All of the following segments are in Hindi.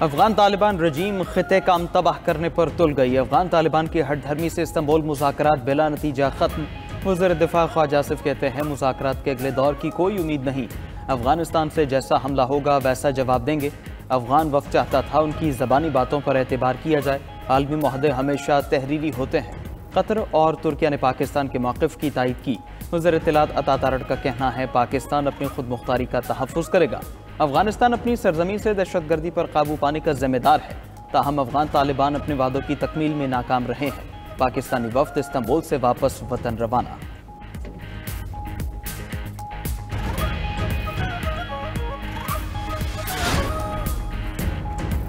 अफगान तालिबान रजीम खिते का तबाह करने पर तुल गई। अफगान तालिबान की हठधर्मी से इस्तांबुल मुज़ाकरात बिला नतीजा खत्म। वज़ीर दिफा ख्वाजा आसिफ कहते हैं मुज़ाकरात के अगले दौर की कोई उम्मीद नहीं। अफगानिस्तान से जैसा हमला होगा वैसा जवाब देंगे। अफगान वक्त चाहता था उनकी ज़बानी बातों पर एतबार किया जाए। आलमी मुआहदे हमेशा तहरीरी होते हैं। कतर और तुर्किया ने पाकिस्तान के मौक़िफ़ की तायद की। वज़ीर इत्तलात अता तारड़ का कहना है पाकिस्तान अपनी खुद मुख्तारी का तहफ़्फ़ुज़ करेगा। अफगानिस्तान अपनी सरजमीन से दहशतगर्दी पर काबू पाने का जिम्मेदार है। ताहम अफगान तालिबान अपने वादों की तकमील में नाकाम रहे हैं। पाकिस्तानी वफ्द इस्तांबुल से वापस वतन रवाना।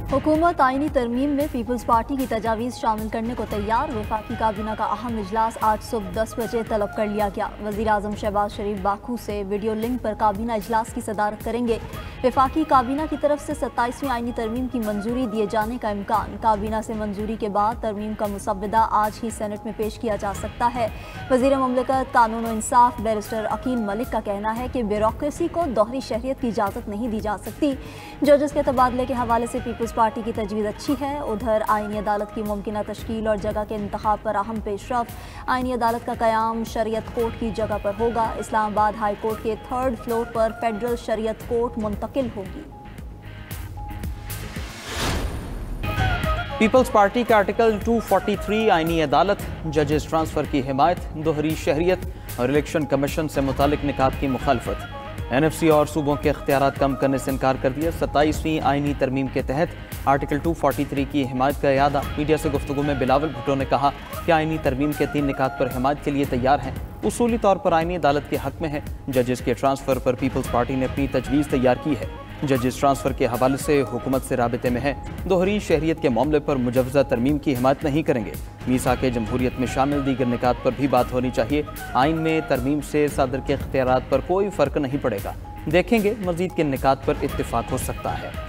हुकूमत आईनी तरमीम में पीपल्स पार्टी की तजावीज़ शामिल करने को तैयार। वफाकी काबीना का अहम इजलास आज सुबह 10 बजे तलब कर लिया गया। वज़ीर आज़म शहबाज शरीफ बाकू से वीडियो लिंक पर काबीना इजलास की सदारत करेंगे। वफाकी काबीना की तरफ से 27वीं आईनी तरमीम की मंजूरी दिए जाने का इम्कान। काबीना से मंजूरी के बाद तरमीम का मुसव्वदा आज ही सेनेट में पेश किया जा सकता है। वज़ीर मुमलिकत कानून व इंसाफ बैरिस्टर अकील मलिक का कहना है कि ब्यूरोक्रेसी को दोहरी शहरियत की इजाज़त नहीं दी जा सकती। जजेस के तबादले के हवाले से पीपल्स पार्टी की तजवीज़ अच्छी है। उधर आईनी अदालत की मुमकिना तश्कील और जगह के इंतखाब पर अहम पेशरफ। आईनी अदालत का क़याम शरीयत कोर्ट की जगह पर होगा। इस्लामाबाद हाई कोर्ट के 3rd फ्लोर पर फेडरल शरीयत कोर्ट मुंतकिल होगी। पीपल्स पार्टी का आर्टिकल 243 आईनी अदालत, जजेस ट्रांसफर की हिमायत, दोहरी शहरियत और इलेक्शन कमीशन से मुतालिक निकात की मुखालफत। NFC और सूबों के इख्तियारात कम करने से इनकार कर दिया। 27वीं आईनी तरमीम के तहत आर्टिकल 243 की हिमायत का इरादा। मीडिया से गुफ्तगू में बिलावल भुट्टो ने कहा कि आईनी तरमीम के 3 निकात पर हिमायत के लिए तैयार हैं। उसूली तौर पर आईनी अदालत के हक में है। जजेस के ट्रांसफ़र पर पीपल्स पार्टी ने अपनी तजवीज़ तैयार की है। जजेस ट्रांसफ़र के हवाले से हुकूमत से राबिते में है। दोहरी शहरियत के मामले पर मुजवज़ा तरमीम की हिमायत नहीं करेंगे। मीसाक जमहूरियत में शामिल दीगर निकात पर भी बात होनी चाहिए। आइन में तरमीम से सदर के इख्तियारात पर कोई फ़र्क नहीं पड़ेगा। देखेंगे मज़ीद किन निकात पर इत्तिफाक हो सकता है।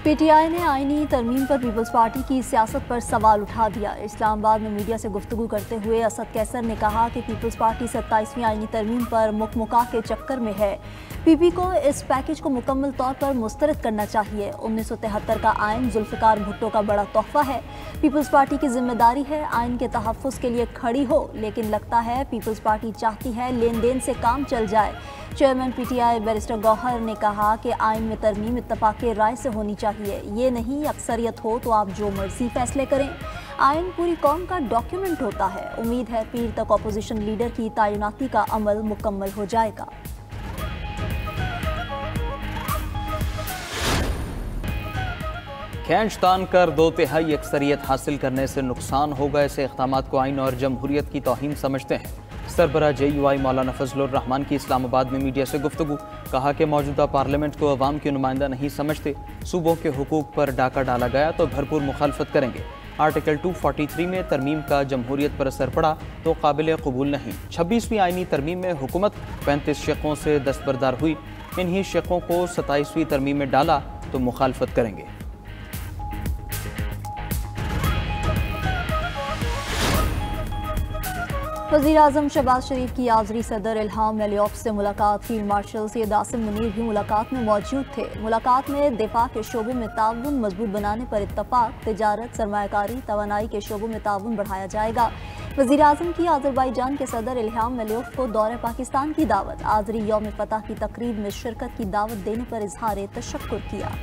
PTI ने आईनी तरमीम पर पीपल्स पार्टी की सियासत पर सवाल उठा दिया। इस्लामाबाद में मीडिया से गुफ्तगू करते हुए असद कैसर ने कहा कि पीपल्स पार्टी 27वीं आईनी तरमीम पर मुकमुका के चक्कर में है। PP को इस पैकेज को मुकम्मल तौर पर मुस्तरद करना चाहिए। 1973 का आइन जुल्फ़िकार भुट्टो का बड़ा तोहफा है। पीपल्स पार्टी की जिम्मेदारी है आइन के तहफ़्फ़ुज़ के लिए खड़ी हो, लेकिन लगता है पीपल्स पार्टी चाहती है लेन देन से काम चल जाए। चेयरमैन PTI बैरिस्टर गौहर ने कहा कि आइन में तरमीम इत्तफ़ाक़ राय से होनी चाहिए, ये नहीं अक्सरियत हो तो आप जो मर्जी फैसले करें। आइन पूरी कौम का डॉक्यूमेंट होता है। उम्मीद है पीर तक अपोजिशन लीडर की तैनाती का अमल मुकम्मल हो जाएगा। खींचतान कर 2/3 अक्सरियत हासिल करने से नुकसान होगा। ऐसे इक़दामात को आइन और जमहूरियत की तौहीन समझते हैं। सरबरा JUI मौलाना फजलुर रहमान की इस्लामाबाद में मीडिया से गुफ्तगू। कहा कि मौजूदा पार्लियामेंट को अवाम के नुमाइंदा नहीं समझते। सूबों के हुकूक पर डाका डाला गया तो भरपूर मुखालफत करेंगे। आर्टिकल 243 में तरमीम का जमहूरियत पर असर पड़ा तो काबिल कबूल नहीं। 26वीं आईनी तरमीम में हुकूमत 35 शिकों से दस्तबरदार हुई। इन्हीं शिकों को 27वीं तरमीम में डाला तो मुखालफत करेंगे। वज़ीर आज़म शहबाज शरीफ की आज़री सदर इल्हाम अलियौफ से मुलाकात। फील्ड मार्शल सैयद आसिम मुनीर भी मुलाकात में मौजूद थे। मुलाकात में दिफा के शोबों में ताउन मजबूत बनाने पर इत्तफाक। तिजारत, सरमायाकारी, तवानाई के शोबों में ताउन बढ़ाया जाएगा। वज़ीर आज़म की आज़रबाईजान के सदर इल्हाम अलियौफ को दौरे पाकिस्तान की दावत। आज़री यौम फतह की तकरीब में शिरकत की दावत देने पर इजहार तशक्कुर किया।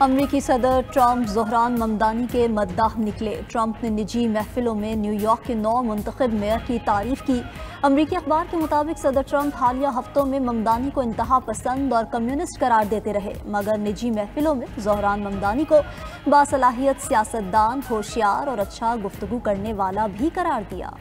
अमरीकी सदर ट्रंप ज़ोहरान ममदानी के मद्दाह निकले। ट्रंप ने निजी महफिलों में न्यूयॉर्क के 9 मुंतखब मेयर की तारीफ की। अमरीकी अखबार के मुताबिक सदर ट्रंप हालिया हफ्तों में ममदानी को इंतहा पसंद और कम्युनिस्ट करार देते रहे, मगर निजी महफिलों में ज़ोहरान ममदानी को बासलाहियत सियासतदान, होशियार और अच्छा गुफ्तगू करने वाला भी करार दिया।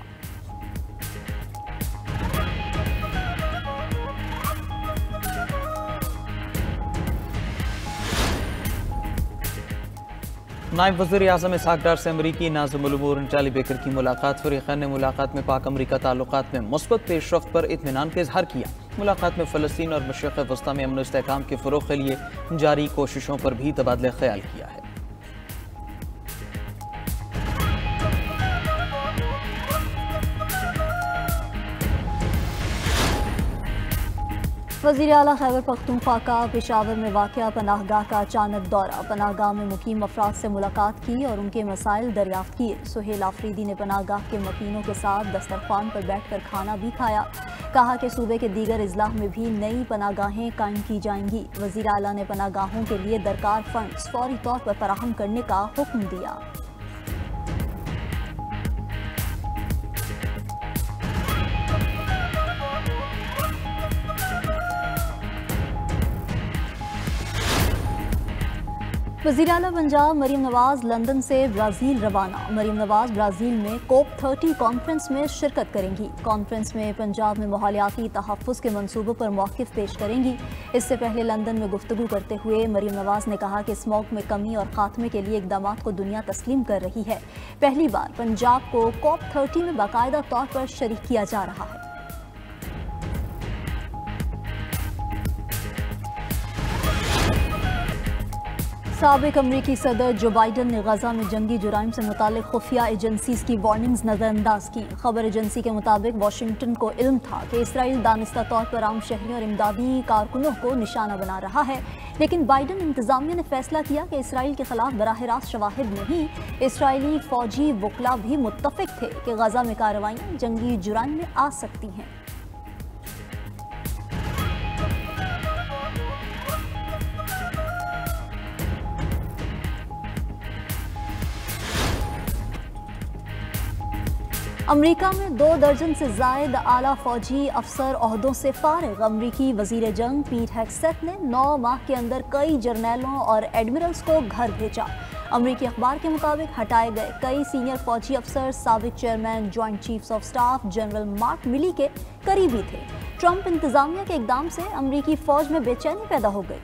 नायब वज़ीर आज़म इसहाक डार से अमरीकी नाज़िमुल उमूर नटाली बेकर की मुलाकात। फ़रीक़ैन ने मुलाकात में पाक अमरीका ताल्लुकात में मुस्बत पेशरफ्त पर इत्मीनान का इजहार किया। मुलाकात में फ़लस्तीन और मशरिक़ वस्ता में अमन इस्तेहकाम के फ़रोग़ के लिए जारी कोशिशों पर भी तबादला ख्याल किया है। वज़ीर आला खैबर पख्तूनख्वा का पेशावर में वाक़या पनाहगाह का अचानक दौरा। पनाहगाह में मुकीम अफराद से मुलाकात की और उनके मसाइल दरियाफ्त किए। सुहेल आफरीदी ने पनाहगाह के मकीनों के साथ दस्तरखान पर बैठकर खाना भी खाया। कहा कि सूबे के दीगर अजला में भी नई पनाहगाहें कायम की जाएंगी। वज़ीर आला ने पनाहगाहों के लिए दरकार फंड्स फौरी तौर पर फराहम करने का हुक्म दिया। वज़ीर आला पंजाब मरीम नवाज लंदन से ब्राज़ील रवाना। मरीम नवाज ब्राज़ील में COP30 कॉन्फ्रेंस में शिरकत करेंगी। कॉन्फ्रेंस में पंजाब में माहौलियाती तहफ़्फ़ुज़ के मंसूबों पर मौक़िफ़ पेश करेंगी। इससे पहले लंदन में गुफ्तगू करते हुए मरीम नवाज ने कहा कि स्मॉग में कमी और ख़ात्मे के लिए इक़दामात को दुनिया तस्लीम कर रही है। पहली बार पंजाब को COP30 में बाकायदा तौर पर शरीक किया जा रहा है। साबिक अमरीकी सदर जो बाइडन ने गजा में जंगी जुराइम से मुतालिक खुफिया एजेंसीज की वार्निंग्स नज़रअंदाज की। खबर एजेंसी के मुताबिक वाशिंगटन को इल्म था कि इसराइल दानिस्ता तौर पर आम शहरियों और इमदादी कारकुनों को निशाना बना रहा है, लेकिन बाइडन इंतजामिया ने फैसला किया कि इसराइल के खिलाफ बराह रास्त शवाहिद नहीं, इसराइली फौजी वकला भी मुत्तफिक थे कि गजा में कार्रवाइयाँ जंगी जुराइम में आ सकती हैं। अमरीका में 2 दर्जन से जायद आला फौजी अफसर ओहदों से फारिग। अमरीकी वजीर जंग पीट हेग्सेथ ने 9 माह के अंदर कई जर्नैलों और एडमिरल्स को घर भेजा। अमरीकी अखबार के मुताबिक हटाए गए कई सीनियर फौजी अफसर साबिक chairman joint chiefs of staff general mark मिली के करीबी थे। ट्रंप इंतजामिया के इकदाम से अमरीकी फौज में बेचैनी पैदा हो गई।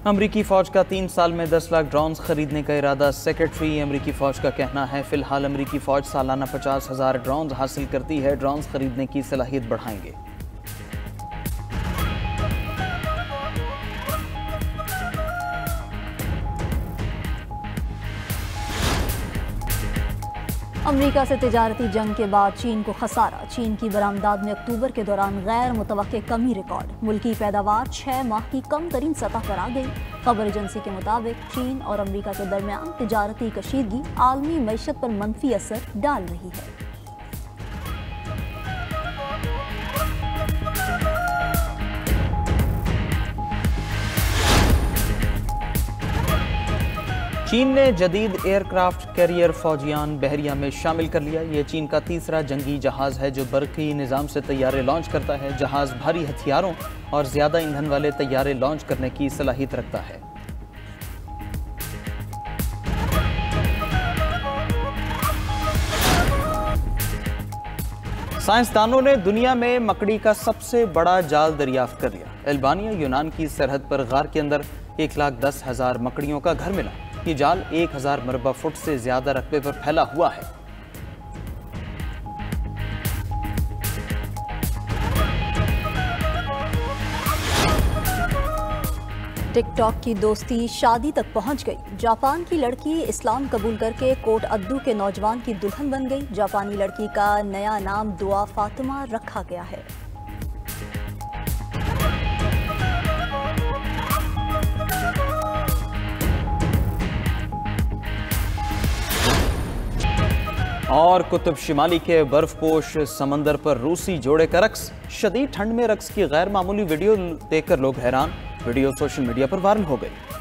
अमरीकी फ़ौज का 3 साल में 10 लाख ड्रोन्स खरीदने का इरादा। सेक्रेटरी अमरीकी फ़ौज का कहना है फ़िलहाल अमरीकी फ़ौज सालाना 50,000 ड्रोन्स हासिल करती है। ड्रोन्स खरीदने की सलाहियत बढ़ाएंगे। अमरीका से तिजारती जंग के बाद चीन को खसारा। चीन की बरामदात में अक्टूबर के दौरान गैर मुतवक्के कमी रिकॉर्ड। मुल्की पैदावार 6 माह की कम तरीन सतह पर आ गई। खबर एजेंसी के मुताबिक चीन और अमरीका के दरमियान तिजारती कशीदगी आलमी मईशत पर मनफी असर डाल रही है। चीन ने जदीद एयरक्राफ्ट कैरियर फौजियान बहरिया में शामिल कर लिया। ये चीन का तीसरा जंगी जहाज़ है जो बरकी निज़ाम से तैयारे लॉन्च करता है। जहाज़ भारी हथियारों और ज़्यादा ईंधन वाले तैयारे लॉन्च करने की सलाहियत रखता है। साइंसदानों ने दुनिया में मकड़ी का सबसे बड़ा जाल दरियाफ्त कर लिया। अल्बानिया यूनान की सरहद पर गार के अंदर 1,10,000 मकड़ियों का घर मिला। ये जाल 1000 मरबा फुट से ज्यादा रकबे पर फैला हुआ है। टिकटॉक की दोस्ती शादी तक पहुंच गई। जापान की लड़की इस्लाम कबूल करके कोट अद्दू के नौजवान की दुल्हन बन गई। जापानी लड़की का नया नाम दुआ फातिमा रखा गया है। और कुतुब शिमाली के बर्फपोश समंदर पर रूसी जोड़े का रक्स। शदीद ठंड में रक्स की गैर मामूली वीडियो देखकर लोग हैरान। वीडियो सोशल मीडिया पर वायरल हो गई।